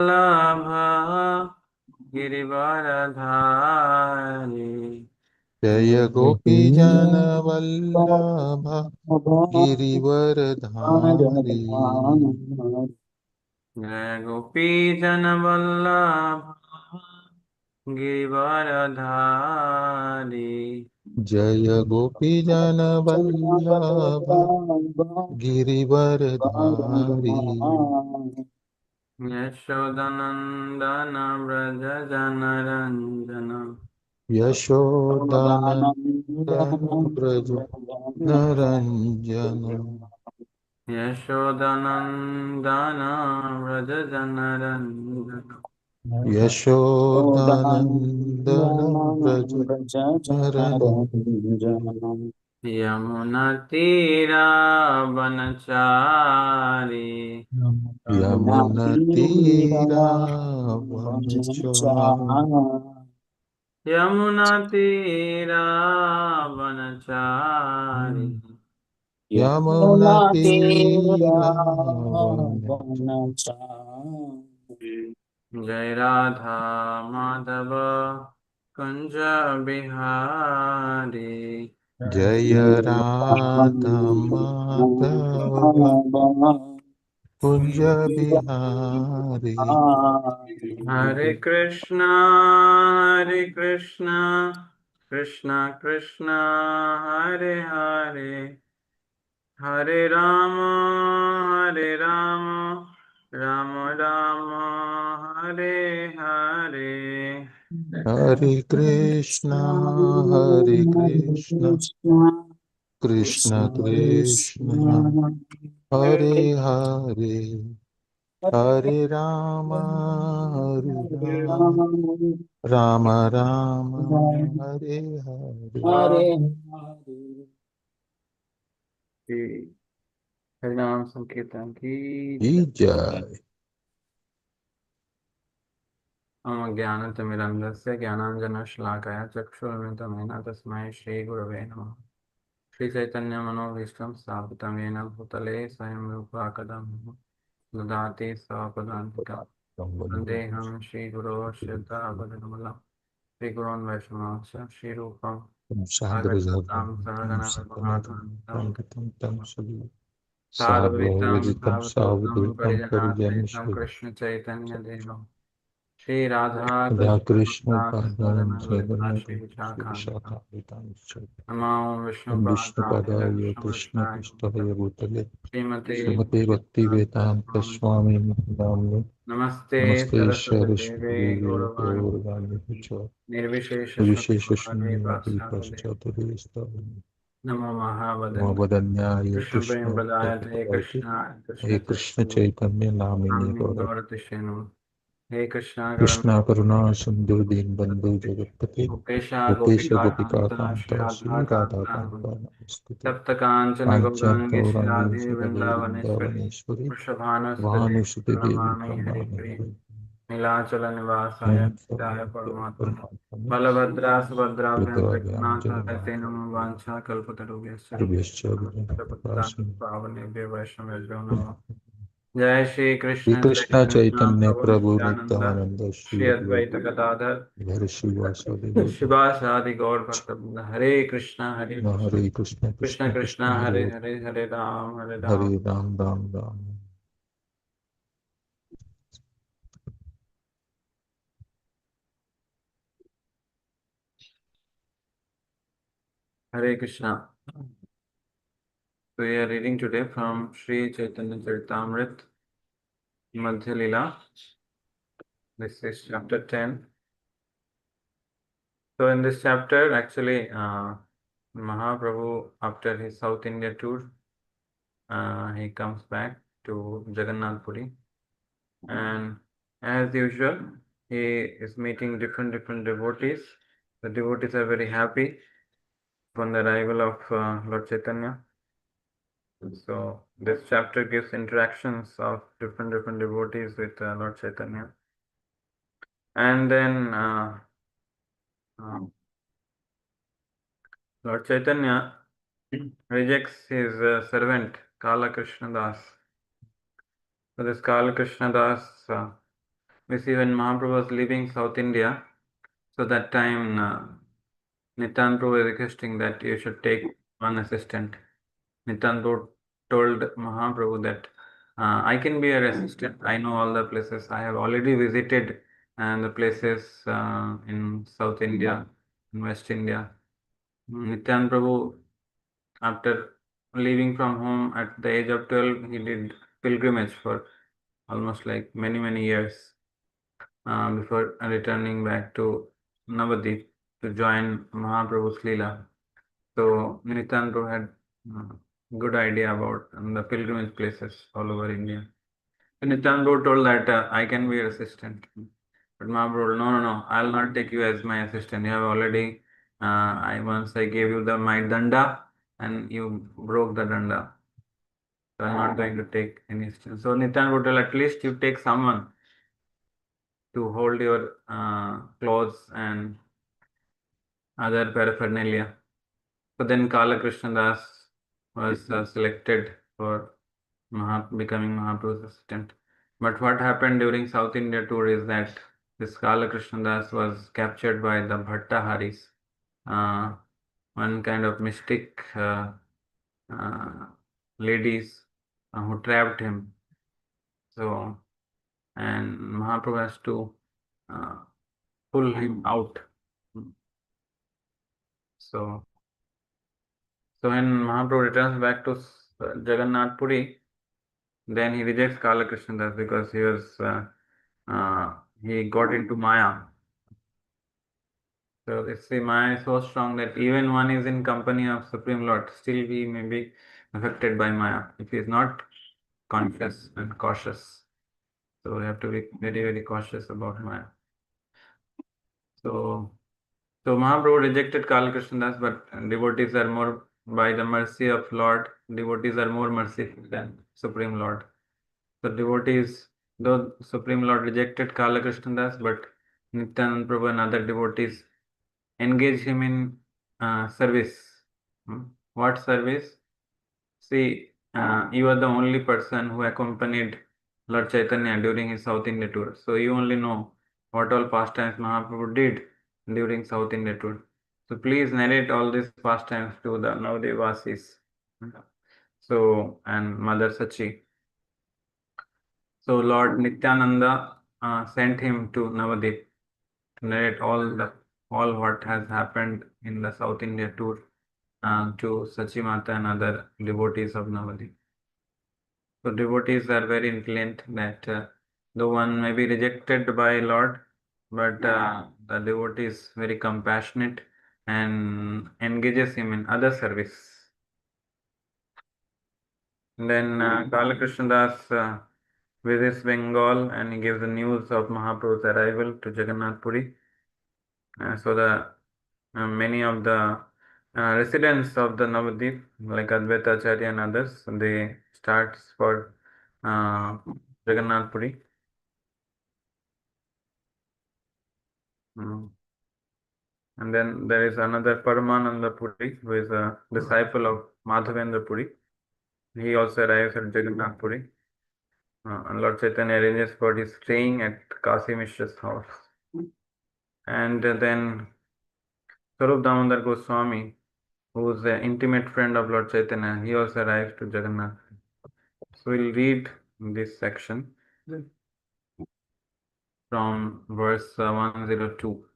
वल्लभ गिरिवरधारी। जय गोपी जन वल्लभ गिरिवरधारी। जय गोपी जन वल्लभ गिरिवरधारी। जय गोपी जन वल्लभ गिरिवरधारी। यशोदनन्दन व्रज जनरञ्जन। यशोदानन्दन व्रज नरञ्जन। यशोदनन्दन व्रज जनरञ्जन। यशोदानन्दन व्रज नरञ्जन। यमुनतीरावनचारी। यमुनतीरावनचारि। यमुनतीरावनचारी। यमुनतीरावनचारि। जय राधा माधव कुंज बिहारी। जय राधा माधव कुंज बिहारी। हरे कृष्णा हरे कृष्णा कृष्णा कृष्णा हरे हरे। हरे राम राम राम हरे हरे। हरे कृष्ण कृष्ण कृष्ण हरे हरे। हरे राम राम राम हरे हरे। हरिनाम संकीर्तन की की जय। जय। ज्ञानतिमिरन्धस्य ज्ञानाञ्जनशलाकया चक्षुरुन्मिलितं तस्मै श्रीगुरवे नमः। श्रीचैतन्यमनोभीष्टं स्थापितं येन भूतले स्वयं रूपा कदा ददाति स्वपदान्तिकं। वन्देऽहं श्रीगुरो श्रद्धाभजनमलं श्रीगुरोन् वैष्णवांश्च श्रीरूपं साग्रजातं सहगणा रघुनाथान्वितं साद्वैतम सावधूतं सावधूतम परिजनासहितं परिजनसहितं कृष्णचैतन्यदेवं श्री राधा राधा कृष्ण कृष्ण सदन पादान ललिता सगणा श्री विशाखान्विता। विशाखान्वितांश्च नमो विष्णुपादाय विष्णुपदाय कृष्णपृष्ठाय कृष्णपृष्ठाय भूतले श्रीमते श्रीमते भक्तिवेदान्त भक्तिवेदांत स्वामी। स्वामी नाम्ने नमस्ते नमस्ते सरस्वती देवे सरस्वती देवी गौरवाणी गौरवाणी च निर्विशेष विशेष शून्यवादी शून्यवादी पाश्चात्य। पश्चात्तरेस्तव नमो महावदन्य वदन्याय कृष्ण प्रेम कृष्ण प्रदायते प्रदायते कृष्ण हे कृष्ण कृष्ण चैतन्य चैतन्य नामिने नामिने गौरव गौरतिष्ठे नमः। हे कृष्ण कृष्ण करुणा करुणा सिंधु दीनबंधु जगत्पते गोपेशा गोपेश गोपिका गोपिका कांता श्री कांता राधा श्री राधा कांता कांता नमस्ते। सप्त कांचन कांचन गौरांगी श्री गौरांगी राधे सुरभि वृंदावनेश्वरी वृंदावनेश्वरी वृषभानुसुते भानुसुते देवी प्रणमामि हरि प्रणमामि प्रिय हरे। नीलाचल निवासाय नमः नित्याय परमात्मने परमात्मने बलभद्रा सुभद्राभ्यां रुद्राभ्यां जगन्नाथ ते नमो वाञ्छा कल्पतरुभ्यश्च जगन्नाथाभ्यश्च पतितानां विघ्नराशिं। पावनेभ्यो वैष्णवेभ्यो नमः। जय श्री श्री कृष्ण कृष्ण चैतन्य चैतन्य प्रभु प्रभु नित्यानंद नित्यानंद श्री श्री अद्वैत गदाधर हरे श्रीवासादि गौतम शिवासादि गौर भक्तवृंद हरे कृष्ण हरे कृष्ण कृष्ण कृष्ण कृष्ण कृष्ण हरे हरे हरे हरे राम हरे राम। हरे Ram Ram Ram. Hare Krishna. So we are reading today from Sri Chaitanya Charitamrita Madhya Lila. This is chapter 10. So in this chapter, actually, Mahaprabhu, after his South India tour, he comes back to Jagannath Puri, and as usual, he is meeting different devotees. The devotees are very happy upon the arrival of Lord Chaitanya. So this chapter gives interactions of different devotees with Lord Chaitanya, and then uh, Lord Chaitanya rejects his servant Kala Krishna Das. So this Kala Krishna Das we see when Mahaprabhu was leaving South India, so that time Nityan Prabhu was requesting that you should take one assistant. Nityan Prabhu told Mahaprabhu that I can be your assistant. I know all the places. I have already visited the places in South India, in West India. Nityan Prabhu, after leaving from home at the age of 12, he did pilgrimage for almost like many years before returning back to Navadip to join Mahaprabhu's Leela. So Nityan Prabhu had uh, good idea about the pilgrimage places all over India. So Nityan Prabhu told that I can be your assistant. But Mahaprabhu, no, I'll not take you as my assistant. You have already, I gave you my danda and you broke the danda. So I'm not going to take any assistant. So Nityan Prabhu told, at least you take someone to hold your clothes and other paraphernalia. So then Kala Krishna Das was selected for becoming Mahaprabhu's assistant. But what happened during South India tour is that this Kala Krishna Das was captured by the Bhattaharis, uh, one kind of mystic uh, ladies who trapped him. So, and Mahaprabhu has to uh, pull him out. So, so when Mahaprabhu returns back to Jagannath Puri, then he rejects Kala Krishna Das because he got into Maya. So it's the Maya is so strong that even one is in company of Supreme Lord, still he may be affected by Maya if he is not conscious and cautious. So we have to be very cautious about Maya. So so Mahaprabhu rejected Kala Krishna Das, but devotees are more by the mercy of Lord. Devotees are more merciful than Supreme Lord. The devotees, though Supreme Lord rejected Kala Krishna Das, but Nityananda Prabhu and other devotees engage him in service. What service? See, you are the only person who accompanied Lord Chaitanya during his South India tour. So you only know what all pastimes Mahaprabhu did during South India tour. So please narrate all these pastimes to the Navdevasis. So, and Mother Sachi. So Lord Nityananda sent him to Navadip to narrate all what has happened in the South India tour to Sachimata and other devotees of Navadip. So devotees are very inclined that though one may be rejected by Lord, but the devotee is very compassionate and engages him in other service. Then Kala Krishna Das visits Bengal and he gives the news of Mahaprabhu's arrival to Jagannath Puri. So the many of the residents of the Navadip, like Advaita Acharya and others, they start for uh, Jagannath Puri. And then there is another Paramananda Puri, who is a disciple of Madhavendra Puri. He also arrives at Jagannath Puri. And Lord Chaitanya arranges for his staying at Kasi Mishra's house. And then Swarup Damodar Goswami, who is an intimate friend of Lord Chaitanya, he also arrives to Jagannath. So we'll read this section from verse 102.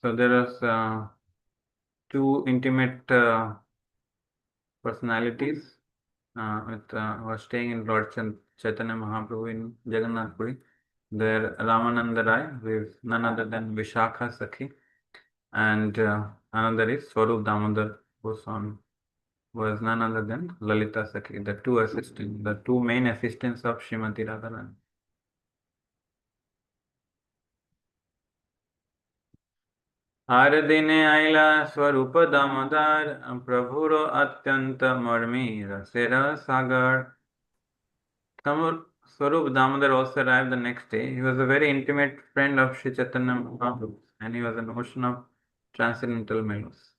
So there are two intimate personalities was staying in Lord Chaitanya Mahaprabhu in Jagannath Puri. There Ramananda Rai, who is none other than Vishakha Sakhi, and another is Swarup Damodar Goswami, who was none other than Lalita Sakhi, the two main assistants of Srimati Radharani. हर दिन आइला स्वरूप दामोदर प्रभुरो अत्यंत मर्मी रसेर सागर. Swarup Damodar also arrived the next day. He was a very intimate friend of Sri Chaitanya Mahaprabhu and he was an ocean of transcendental mellows.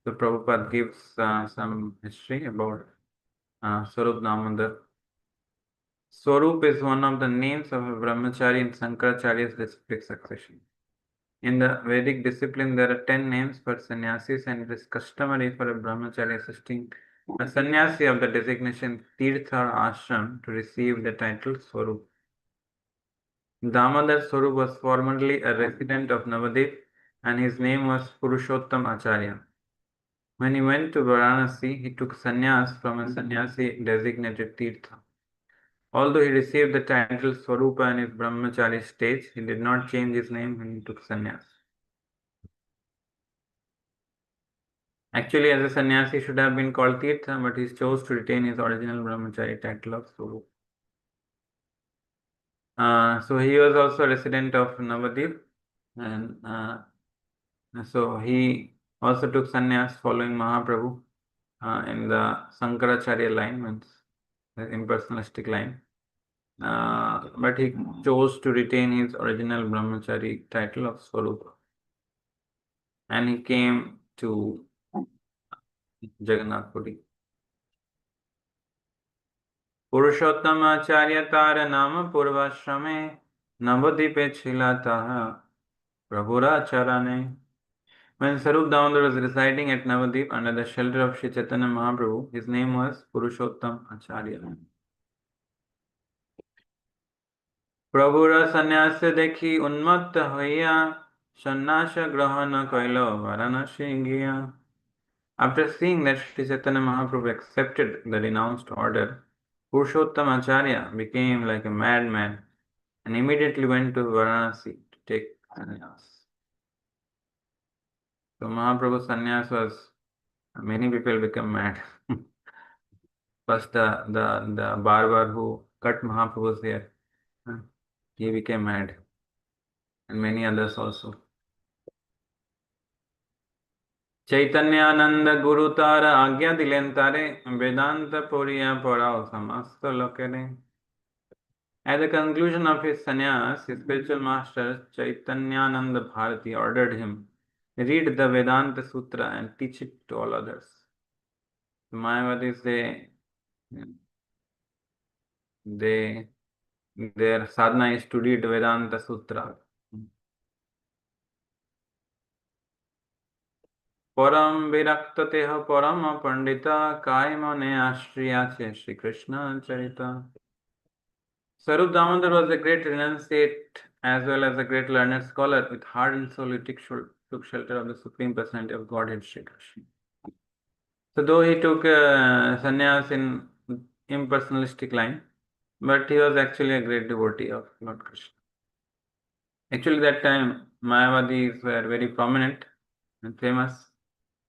So Prabhupada gives some history about Swarup Damodar. Swarup is one of the names of a brahmachari in Shankaracharya's disciplic succession. In the Vedic discipline, there are 10 names for sannyasis, and it is customary for a brahmachari assisting a sannyasi of the designation Tirtha or Ashram to receive the title Swarup. Damodar Swarup was formerly a resident of Navadip, and his name was Purushottam Acharya. When he went to Varanasi, he took sannyas from a sannyasi designated Tirtha. Although he received the title Swarupa in his brahmachari stage, he did not change his name when he took sannyas. Actually, as a sannyasi, he should have been called Tirtha, but he chose to retain his original brahmachari title of Swarup. So he was also a resident of Navadip, and so he also took sannyas following Mahaprabhu in the Sankaracharya line, means the impersonalistic line. But he chose to retain his original brahmachari title of Swarupa. And he came to Jagannath Puri. पुरुषोत्तम आचार्य तार नाम पूर्वाश्रमे नवद्वीपे छिलातः प्रभुराचरणे. When Sarup Damodar was residing at Navadvip under the shelter of Sri Chaitanya Mahaprabhu, his name was Purushottam Acharya. Prabhura sannyasa dekhi unmatta hoya sannyasa grahana kailo Varanasi gaya. After seeing that Sri Chaitanya Mahaprabhu accepted the renounced order, Purushottam Acharya became like a madman and immediately went to Varanasi to take sannyas. So Mahaprabhu's sannyas was, many people become mad. First, the barber who cut Mahaprabhu's hair, he became mad, and many others also. Chaitanyanand गुरु तार आज्ञा दिलेन तारे वेदांत पुरिया पढ़ाओ समस्त लोकेरे. At the conclusion of his sannyas, his spiritual master Chaitanyananda Bharati ordered him read the Vedanta Sutra and teach it to all others. The Mayavadis, their sadhana is to read Vedanta Sutra. Param virakta teha param pandita kai mane ashriyache Shri Krishna Charita. Sarup Damodar was a great renunciate as well as a great learned scholar. With heart and soul, he took shelter of the Supreme Personality of Godhead, Shri Krishna. So though he took sannyas in impersonalistic line, but he was actually a great devotee of Lord Krishna. Actually, that time Mayavadis were very prominent and famous.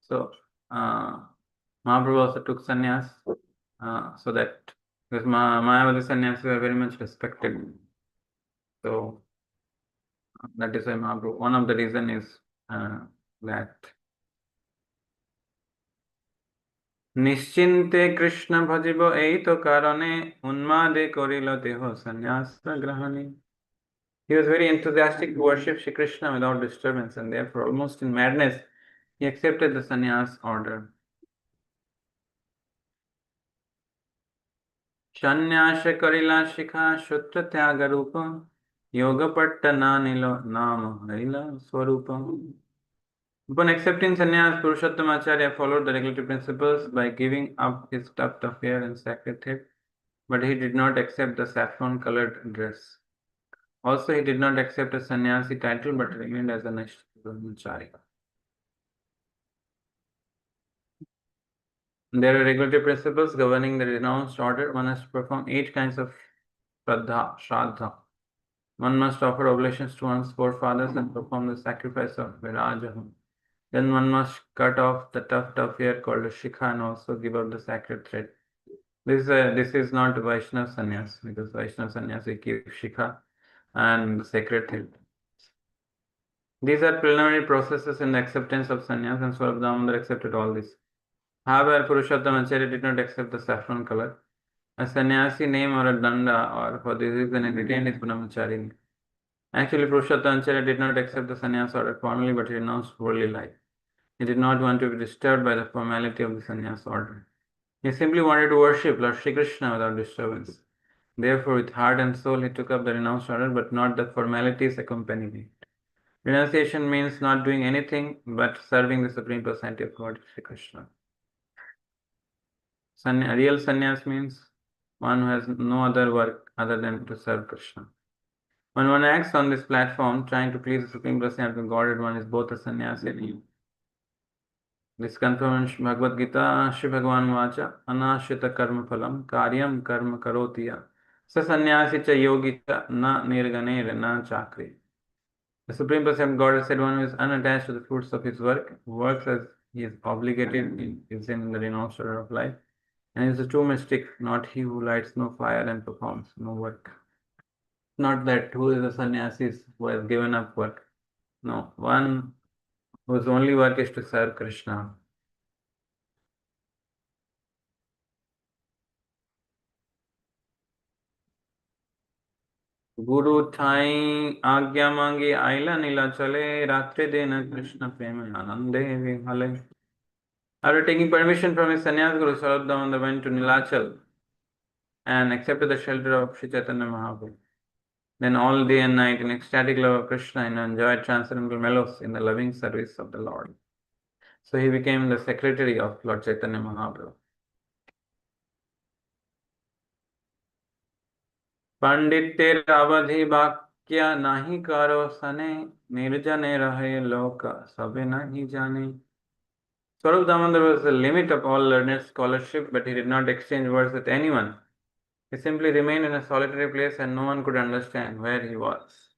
So Mahaprabhu also took sannyas so that because Mayavadi sannyasis were very much respected. So that is why Mahaprabhu, one of the reason is that Nishchinte Krishna bhajibo eito karane unmade korilo deho sannyasa grahani. He was very enthusiastic to worship Shri Krishna without disturbance, and therefore almost in madness he accepted the sannyas order. Sannyas karila shikha shutra tyaga rupa yoga pattana nilo nama harila swarupa. Upon accepting sannyas, Purushottam Acharya followed the regulatory principles by giving up his tuft of hair and sacred thread, but he did not accept the saffron-colored dress. Also, he did not accept a sannyasi title, but remained as a Naishta brahmachari. There are regulatory principles governing the renounced order. One has to perform 8 kinds of shraddha. One must offer oblations to one's forefathers and perform the sacrifice of Virajaham. Then one must cut off the tuft of hair called a shikha and also give up the sacred thread. This is not Vaishnava sannyas, because Vaishnava sannyas we keep shikha and the sacred thread. These are preliminary processes in the acceptance of sannyas, and Swarup Damodar accepted all this. However, Purushottam Acharya did not accept the saffron color. A sannyasi name or a danda, or for this reason he retained his brahmachari. Actually, Purushottam Acharya did not accept the sannyas order formally, but he renounced worldly life. He did not want to be disturbed by the formality of the sannyas order. He simply wanted to worship Lord Shri Krishna without disturbance. Therefore, with heart and soul, he took up the renounced order, but not the formalities accompanying it. Renunciation means not doing anything but serving the Supreme Personality of God, Shri Krishna. Real sannyas means one who has no other work other than to serve Krishna. When one acts on this platform, trying to please the Supreme Personality of Godhead, one is both a sannyasi and you. This confirms Bhagavad Gita, Shri Bhagavan Vacha, Anashita Karma Phalam, Karyam Karma Karotiya, Sa Sannyasi Cha Yogi Cha, Na Nirganer Na Chakri. The Supreme Personality of Godhead said one who is unattached to the fruits of his work, works as he is obligated, is in the renounced order of life, and is a true mystic, not he who lights no fire and performs no work. Not that who is a sannyasi who has given up work. No, one whose only work is to serve Krishna. गुरु ठाई आज्ञा मांगी आइला नीला चले रात्रि दिन कृष्ण प्रेम आनंदे विहले. After taking permission from his sannyas guru, Sarabdamanda went to Nilachal and accepted the shelter of Sri Chaitanya Mahaprabhu. Then all day and night in ecstatic love of Krishna and enjoyed transcendental mellows in the loving service of the Lord. So he became the secretary of Lord Chaitanya Mahaprabhu. पंडितेर अवधि वाक्य नहीं करो सने निर्जने रहे लोक सबे नहीं जाने. Swarup Damodar was the limit of all learned scholarship, but he did not exchange words with anyone. He simply remained in a solitary place and no one could understand where he was.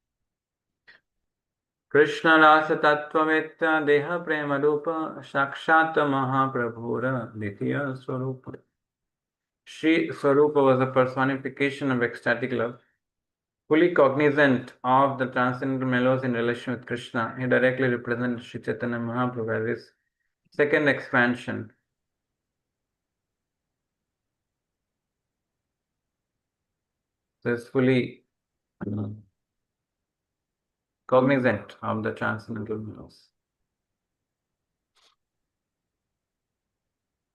Krishna Rasa Tattvametta Deha Prema Rupa Sakshat Mahaprabhura Ditya Swarupa. Sri Swarupa was a personification of ecstatic love. Fully cognizant of the transcendental mellows in relation with Krishna, he directly represented Sri Chaitanya Mahaprabhu as his second expansion. So he's fully cognizant of the transcendental mellows.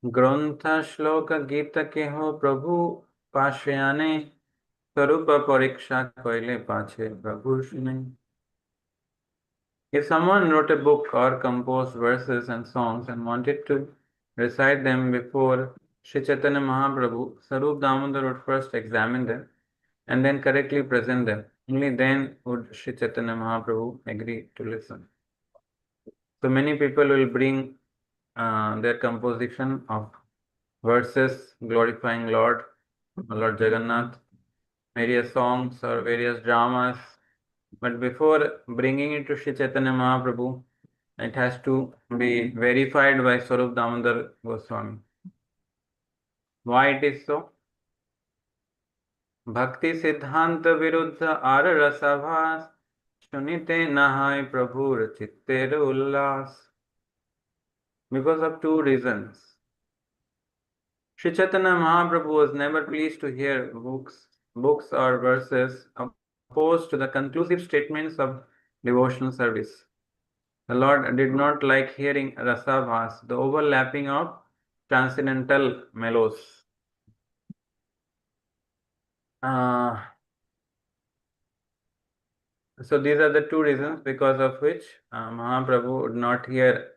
Grantha Shloka Gita Keho Prabhu Pashyane Sarupa Pariksha Koile Pache Prabhu Shine. If someone wrote a book or composed verses and songs and wanted to recite them before Sri Chaitanya Mahaprabhu, Sarup Damodar would first examine them and then correctly present them. Only then would Sri Chaitanya Mahaprabhu agree to listen. So many people will bring their composition of verses glorifying Lord Jagannath, various songs or various dramas. But before bringing it to Sri Chaitanya Mahaprabhu, it has to be verified by Swarup Damodar Goswami. Why it is so? Bhakti Siddhanta Viruddha Ara Rasabhas Shunite Nahai Prabhur Chitter Ullas. Because of two reasons. Sri Chaitanya Mahaprabhu was never pleased to hear books or verses opposed to the conclusive statements of devotional service. The Lord did not like hearing rasabhas, the overlapping of transcendental mellows. So these are the two reasons because of which Mahaprabhu would not hear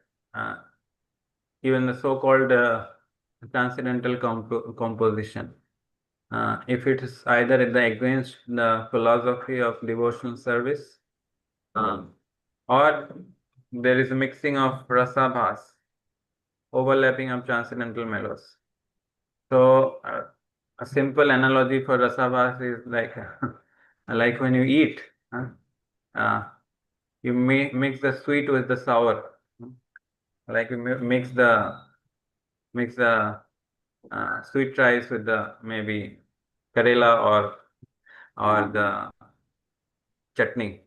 even the so-called transcendental composition. If it is either against the philosophy of devotional service or there is a mixing of rasabhas, overlapping of transcendental mellows. So a simple analogy for rasabhas is like like when you eat, you mix the sweet with the sour. Like you mix the sweet rice with the maybe karela or the chutney.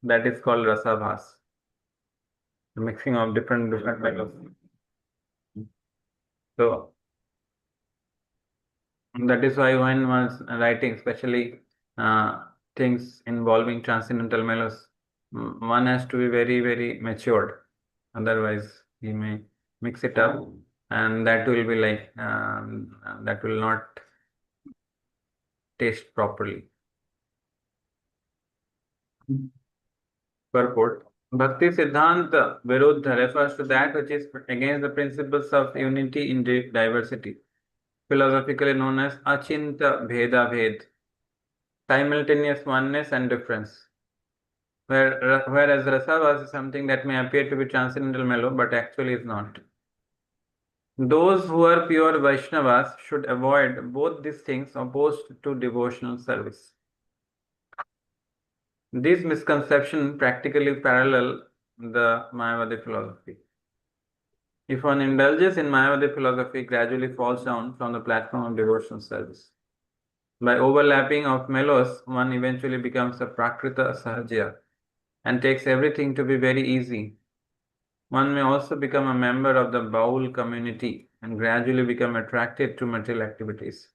That is called rasabhas. The mixing of different mellows. So that is why when one's writing, especially things involving transcendental mellows, one has to be very, very matured. Otherwise, he may mix it up, and that will be like that will not taste properly. Purport. Bhakti Siddhanta Viruddha refers to that which is against the principles of unity in diversity, philosophically known as Achinta Bheda Bhed, simultaneous oneness and difference. Whereas Rasavas is something that may appear to be transcendental mellow, but actually is not. Those who are pure Vaishnavas should avoid both these things opposed to devotional service. These misconceptions practically parallel the Mayavadi philosophy. If one indulges in Mayavadi philosophy, gradually falls down from the platform of devotional service. By overlapping of mellows, one eventually becomes a Prakrita Sahajya and takes everything to be very easy. One may also become a member of the Baul community and gradually become attracted to material activities.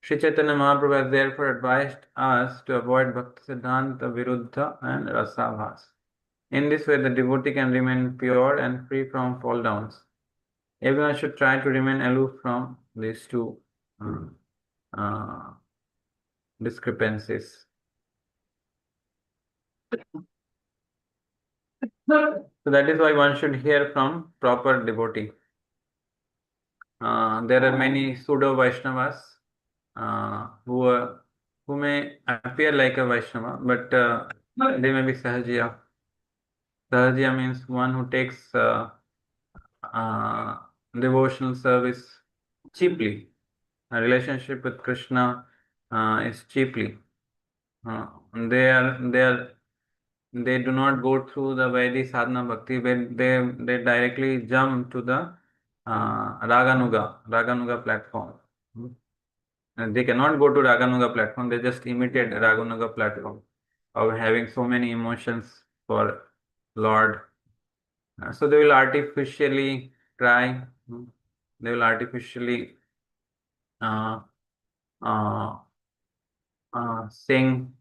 Sri Chaitanya Mahaprabhu has therefore advised us to avoid Bhakti Siddhanta Viruddha and Rasabhas. In this way, the devotee can remain pure and free from fall downs. Everyone should try to remain aloof from these two uh, discrepancies. So that is why one should hear from proper devotee. There are many pseudo Vaishnavas who may appear like a Vaishnava, but they may be Sahajiya. Sahajiya means one who takes uh, devotional service cheaply. A relationship with Krishna is cheaply. They do not go through the Vaidhi sadhana bhakti, but they directly jump to the Raganuga platform. And they cannot go to Raganuga platform, they just imitate Raganuga platform of having so many emotions for Lord. So they will artificially try, they will artificially uh, uh, sing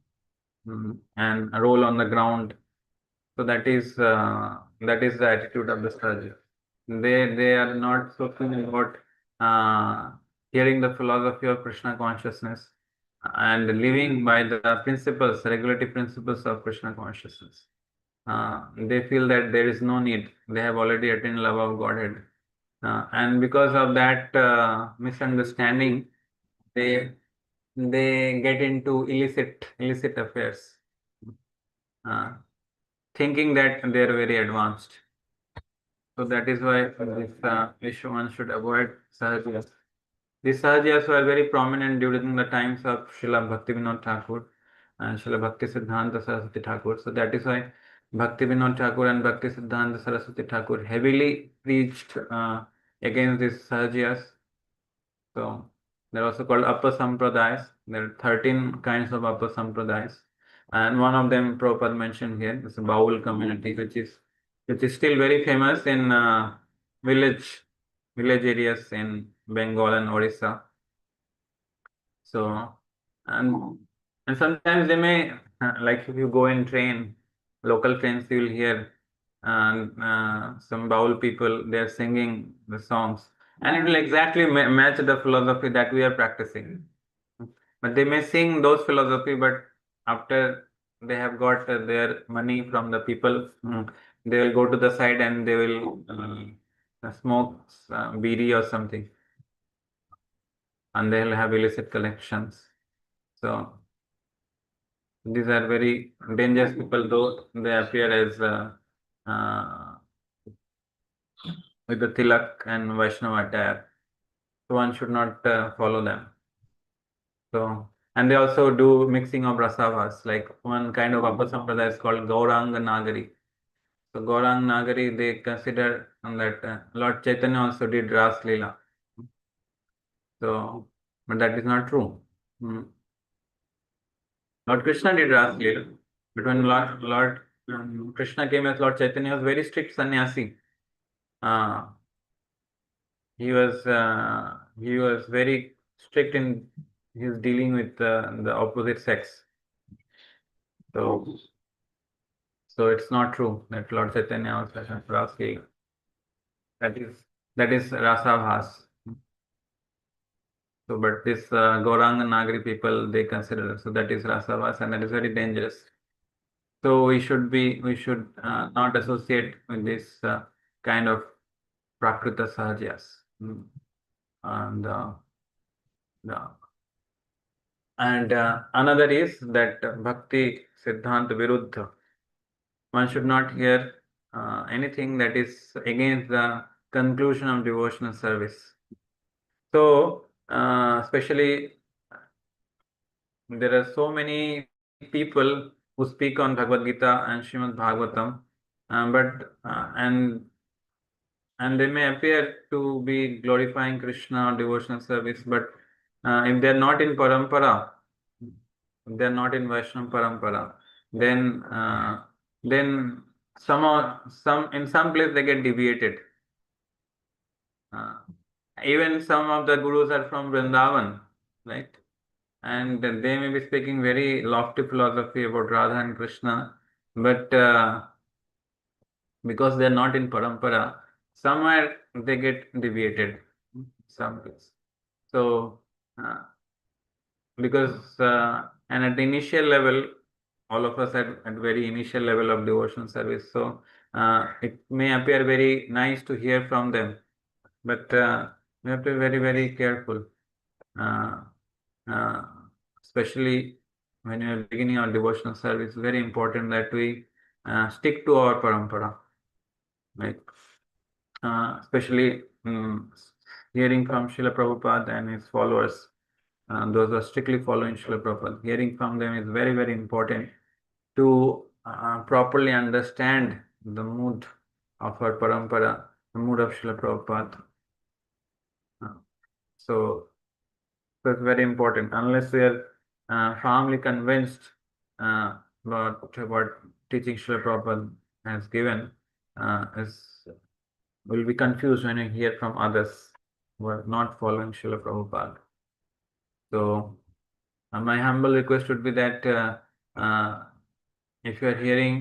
and roll on the ground. So that is the attitude of the Sahaja. They are not so keen about uh, hearing the philosophy of Krishna consciousness and living by the principles, regulative principles of Krishna consciousness. They feel that there is no need. They have already attained love of Godhead. And because of that misunderstanding, they they get into illicit affairs, uh, thinking that they are very advanced. So that is why this one should avoid Sahajas. These Sahajas were very prominent during the times of Srila Bhaktivinoda Thakur and Srila Bhakti Siddhanta Saraswati Thakur. So that is why Bhaktivinoda Thakur and Bhakti Siddhanta Saraswati Thakur heavily preached against these Sahajas. So they're also called Upper Sampradayas. There are 13 kinds of Upper Sampradayas. And one of them Prabhupada mentioned here is the Baul community, which is still very famous in village areas in Bengal and Orissa. So and and sometimes they may like if you go in train, local trains, you will hear some Baul people they are singing the songs, and it will exactly match the philosophy that we are practicing. But they may sing those philosophy, but after they have got their money from the people, they will go to the side and they will smoke bidi or something, and they will have illicit collections. So these are very dangerous people, though they appear as uh, with the tilak and Vaishnava attire. So one should not follow them. So, and they also do mixing of rasavas, like one kind of upper sampradaya is called Gauranga Nagari. So Gaurang Nagari, they consider that Lord Chaitanya also did Ras Leela. So, but that is not true. Lord Krishna did Ras Leela, but when Lord Krishna came as Lord Chaitanya, was very strict sannyasi. Uh, he was very strict in his dealing with the opposite sex. So So it's not true that Lord Chaitanya was Rasgiri. That is Rasabhas. So, but this Gauranga Nagari people, they consider, so that is Rasavas, and that is very dangerous. So we should not associate with this kind of Prakrita Sahajas. And the, another is that Bhakti Siddhanta Viruddha. One should not hear anything that is against the conclusion of devotional service. So, especially there are so many people who speak on Bhagavad Gita and Srimad Bhagavatam, and they may appear to be glorifying Krishna or devotional service, but if they are not in parampara, if they are not in Vaishnava parampara, then then some in some place they get deviated. Uh, Even some of the gurus are from Vrindavan, right? And they may be speaking very lofty philosophy about Radha and Krishna, but because they are not in parampara, somewhere they get deviated. Some place. So, uh, because and at the initial level, all of us at very initial level of devotional service, so it may appear very nice to hear from them, but we have to be very careful. Uh, uh, Especially when you are beginning our devotional service, very important that we stick to our parampara, right? Especially hearing from Srila Prabhupada and his followers, those who are strictly following Srila Prabhupada, hearing from them is very important to properly understand the mood of our parampara, the mood of Srila Prabhupada. Uh, so So it's very important. Unless we are firmly convinced about what teaching Srila Prabhupada has given, is will be confused when you hear from others who are not following Srila Prabhupada. So my humble request would be that if you are hearing,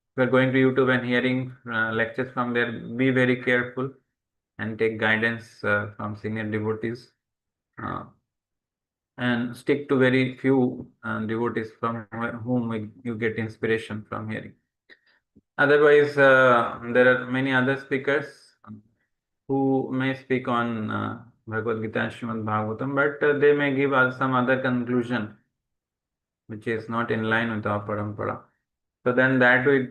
if you are going to YouTube and hearing lectures from there, be very careful and take guidance from senior devotees. And stick to very few devotees from whom you get inspiration from hearing. Otherwise, there are many other speakers who may speak on Bhagavad Gita and Srimad Bhagavatam, but they may give us some other conclusion which is not in line with our parampara. So then that will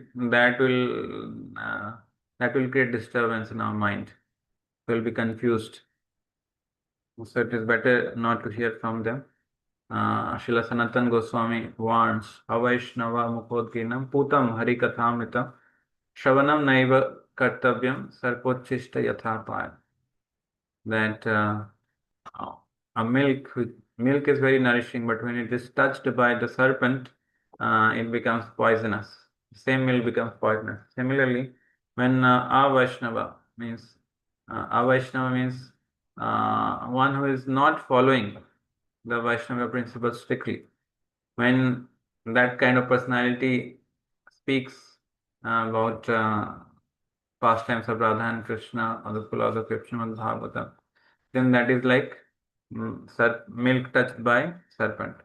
create disturbance in our mind. We'll be confused. So it is better not to hear from them. Srila Sanatan Goswami warns Avaishnava Mukhodginam Putam Harikathamritam Shravanam Naiva Kartavyam Sarpochishta Yathapaya. That a milk is very nourishing, but when it is touched by the serpent, it becomes poisonous. Same milk becomes poisonous. Similarly, when Avaishnava means one who is not following the Vaishnava principles strictly. When that kind of personality speaks about pastimes of Radha and Krishna or the philosophy of Srimad Bhagavatam, then that is like milk touched by serpent.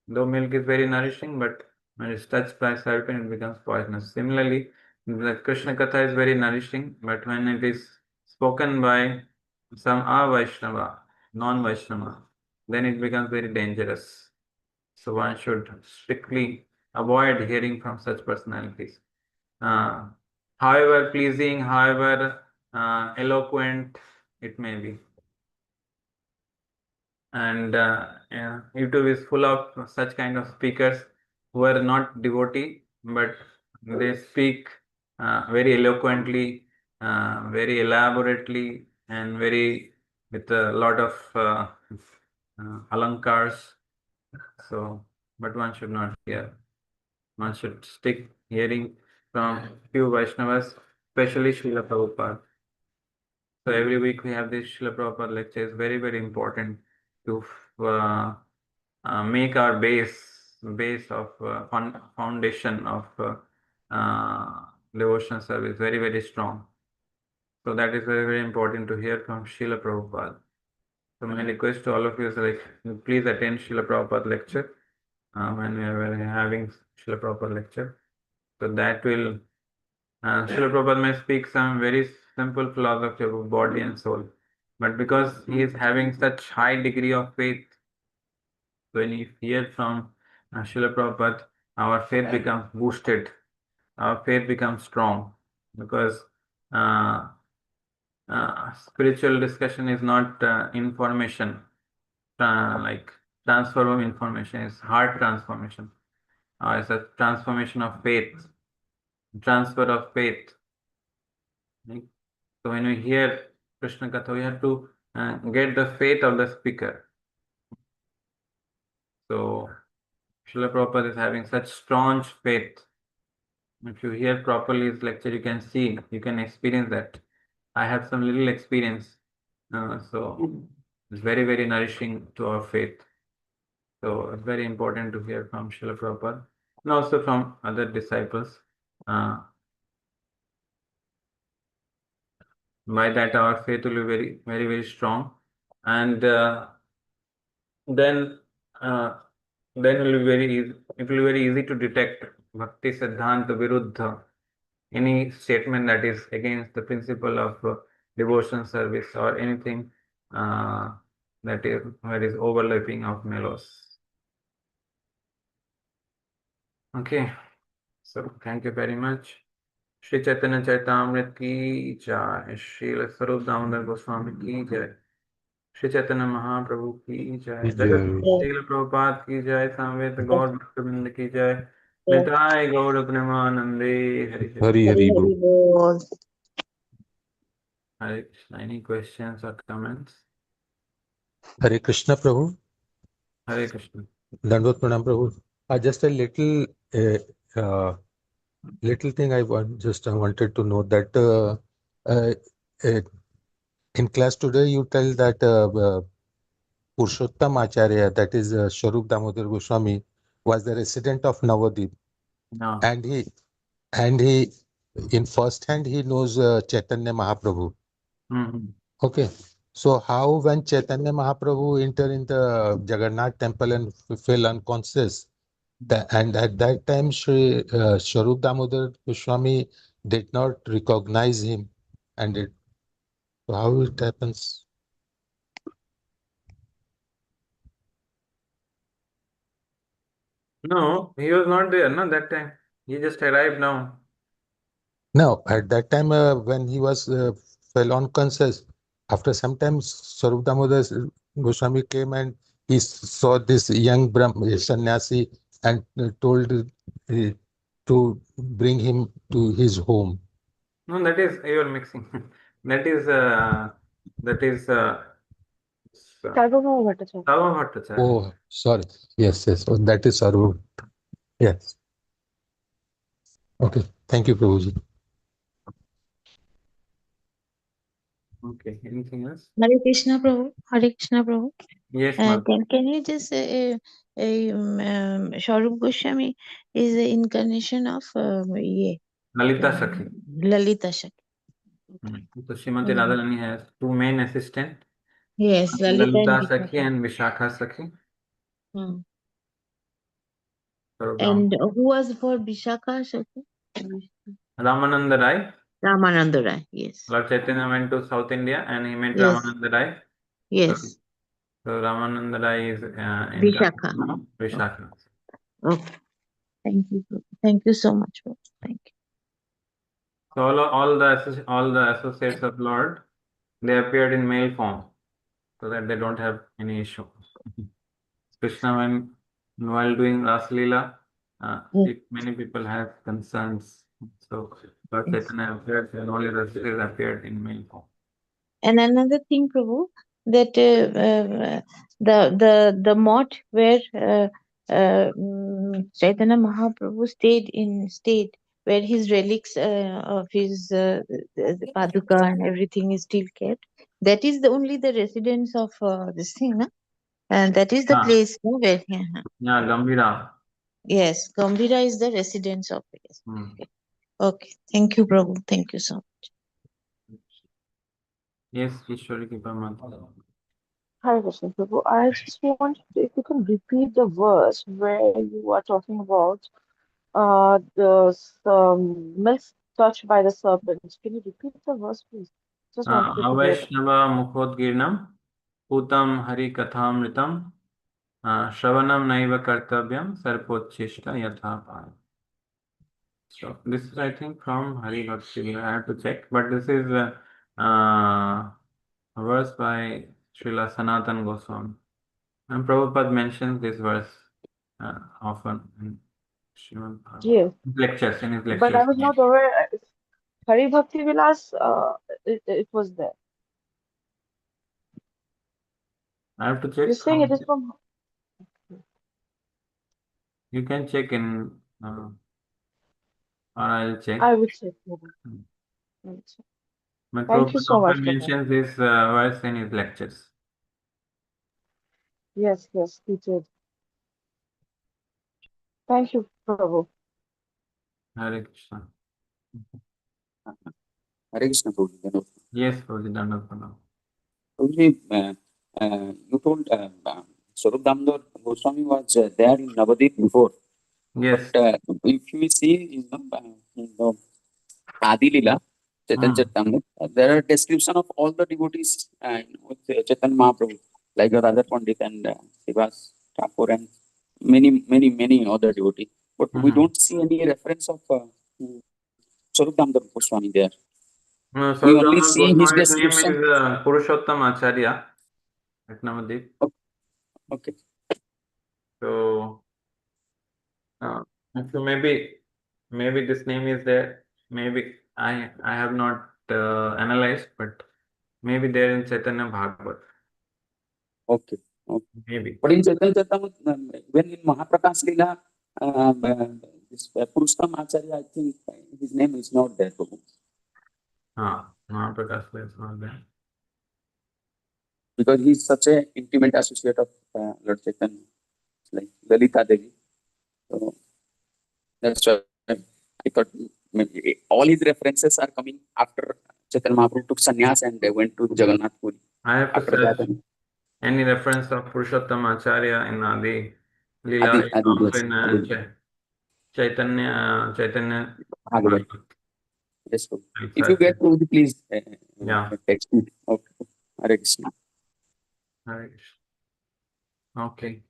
Though milk is very nourishing, but when it's touched by serpent, it becomes poisonous. Similarly, the Krishna Katha is very nourishing, but when it is spoken by some Vaishnava, non-Vaishnava, then it becomes very dangerous. So one should strictly avoid hearing from such personalities. However pleasing, however eloquent it may be. And YouTube is full of such kind of speakers who are not devotee, but they speak very eloquently, very elaborately, and very with a lot of alankars. So, but one should not hear. One should stick hearing from few Vaishnavas, especially Srila Prabhupada. So every week we have this Srila Prabhupada lecture. It's very important to make our base of foundation of devotional service, very, very strong. So that is very, very important to hear from Srila Prabhupada. So my request to all of you is like, please attend Srila Prabhupada lecture when we are having Srila Prabhupada lecture. So that will, Srila Prabhupada may speak some very simple philosophy about body and soul. But because he is having such high degree of faith, when we hear from Srila Prabhupada, our faith becomes boosted, our faith becomes strong because uh, spiritual discussion is not information, like transfer of information is heart transformation. It's a transformation of faith, transfer of faith. Right? So when we hear Krishna Katha, we have to get the faith of the speaker. So Srila Prabhupada is having such strong faith. If you hear properly his lecture, you can see, you can experience that. I have some little experience. So it's very, very nourishing to our faith. So it's very important to hear from Srila Prabhupada and also from other disciples. By that, our faith will be very, very, very strong. And then uh, then it will be very easy, it will be very easy to detect Bhakti Siddhanta Viruddha, any statement that is against the principle of devotion service or anything that is where is overlapping of melos. Okay, so thank you very much. Shri Chaitanya Charitamrita की जय, श्रील स्वरूप दामोदर गोस्वामी की जय, श्री चैतन्य महाप्रभु की जय, जगत Jai Srila Prabhupada की जय, समवेत गौर भक्तवृंद की जय, निताय गौर प्रेमानंदे Hari Hari Hari Hari Bol. Bol. Hare Krishna. Any questions or comments? Hare Krishna Prabhu. Hare Krishna. Dandot Pranam Prabhu. Just a little thing I wanted to know that uh, uh, in class today you tell that Purushottam Acharya, that is Swarup Damodar Goswami, was the resident of Navadip, No. and he in first hand he knows Chaitanya Mahaprabhu. Mhm. Okay, so how when Chaitanya Mahaprabhu enter in the Jagannath temple and fell unconscious, and at that time Swarup Damodar Goswami did not recognize him, and so how it happens? No, he was not there, no, that time. He just arrived now. No, at that time when he was fell unconscious, after some time Swarup Damodar Goswami came and he saw this young sannyasi and told to bring him to his home. No, that is, you are mixing. That is, Sarvabhauma Bhattacharya. Sarva Bhattacharya. Oh, sorry. Yes, yes. Oh, that is Swarup. Yes. Okay. Thank you, Prabhuji. Okay, anything else? Hare Krishna Prabhu. Hare Krishna Prabhu. Yes, ma'am. Can you just Swarup Goswami is the incarnation of Lalita Sakhi. Lalita Shakti. So Srimati Radharani has two main assistants, Yes, Lalita Lalita and Sakhi Vishakha. and Vishakha Sakhi. Hmm. So And who was for Vishakha Shakti? Ramananda Rai. Ramananda Rai. Yes. Lord Chaitanya went to South India and he met Yes. Ramananda Rai. Yes. So Ramananda Rai is Vishakha. Vishakha. Okay. Thank you. Prabhu. Thank you so much. Prabhu. Thank you. So all the associates of Lord, they appeared in male form so that they don't have any issue. Krishna, while doing Ras Leela, many people have concerns. So Lord Yes. Chaitanya appeared and only Rasikas appeared in male form. And another thing, Prabhu, that the mott where Chaitanya Mahaprabhu stayed, where his relics of his the paduka and everything is still kept. That is only the residence of this thing, no? And that is the place, no, where. Yeah, Gambhira. Yes, Gambhira is the residence of it. Hmm. Okay. Thank you, Prabhu. Thank you so much. Yes, Ishwari Kripa Mata. Hare Krishna Prabhu. I just want if you can repeat the verse where you are talking about the milk touched by the serpent. Can you repeat the verse, please? Just wanted to hear that. Avaishnava Mukhodgirnam Putam Hari Kathamritam Shravanam Naiva Kartavyam Sarpochishta Yathapaya. So this is, I think, from Hari Bhakti. I have to check, but this is a verse by Srila Sanatan Goswami. And Prabhupada mentions this verse often in Srimad Bhagavatam. Yes, Lectures, in his but I lectures. was not aware. Hari Bhakti Vilas, it was there. I have to You're check saying it from. is from. You can check in, or I'll check. I would say. Prabhu. Hmm. I would say. But Thank you Prabhupada so much often for that. mentions this verse in his lectures. Yes, yes, he did. Thank you, Prabhu. Hare Krishna. Hare Krishna, Prabhuji. Yes, Prabhuji, Dandapada. Prabhuji, you told Swarup Damodar Goswami was there in Navadvip before, Yes. but if you see in the Adi Lila, Chaitanya Hmm. Charitamrita, there are description of all the devotees with Chaitanya Mahaprabhu, like Radha Pandit and Srivas Thakur and many other devotees. But we Hmm. don't see any reference of Swarup Damodar Goswami there. No, We only Sarvdhamma see his Goswami's name description. is Purushottam Acharya at Navadvip. Okay. So, uh, so maybe this name is there. Maybe I have not analyzed, but maybe there in Chaitanya Bhagavat. Okay. Okay. Maybe. But in Chaitanya Charitamrita, when in Mahaprakash Leela, this Purushottam Acharya, I think his name is not there, Prabhu. Mahaprakash is not there. Because he is such a intimate associate of Lord Chaitanya, like Lalita Devi. So that's why I thought maybe all his references are coming after Chaitanya Mahaprabhu took sannyas and they went to Jagannath Puri. I have to After that, search any reference of Purushottam Acharya in Adi Leela is Adi, also yes, in Adi, Chaitanya Bhagavat. Bhagavat Yes, Prabhu. If you itself. get Prabhu, please Yeah. text me. Okay. Hare Krishna. Hare Krishna. Okay.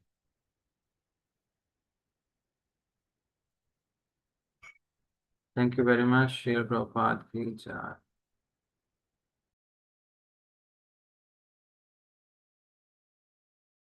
Thank you very much, Srila Prabhupada. Ki jai.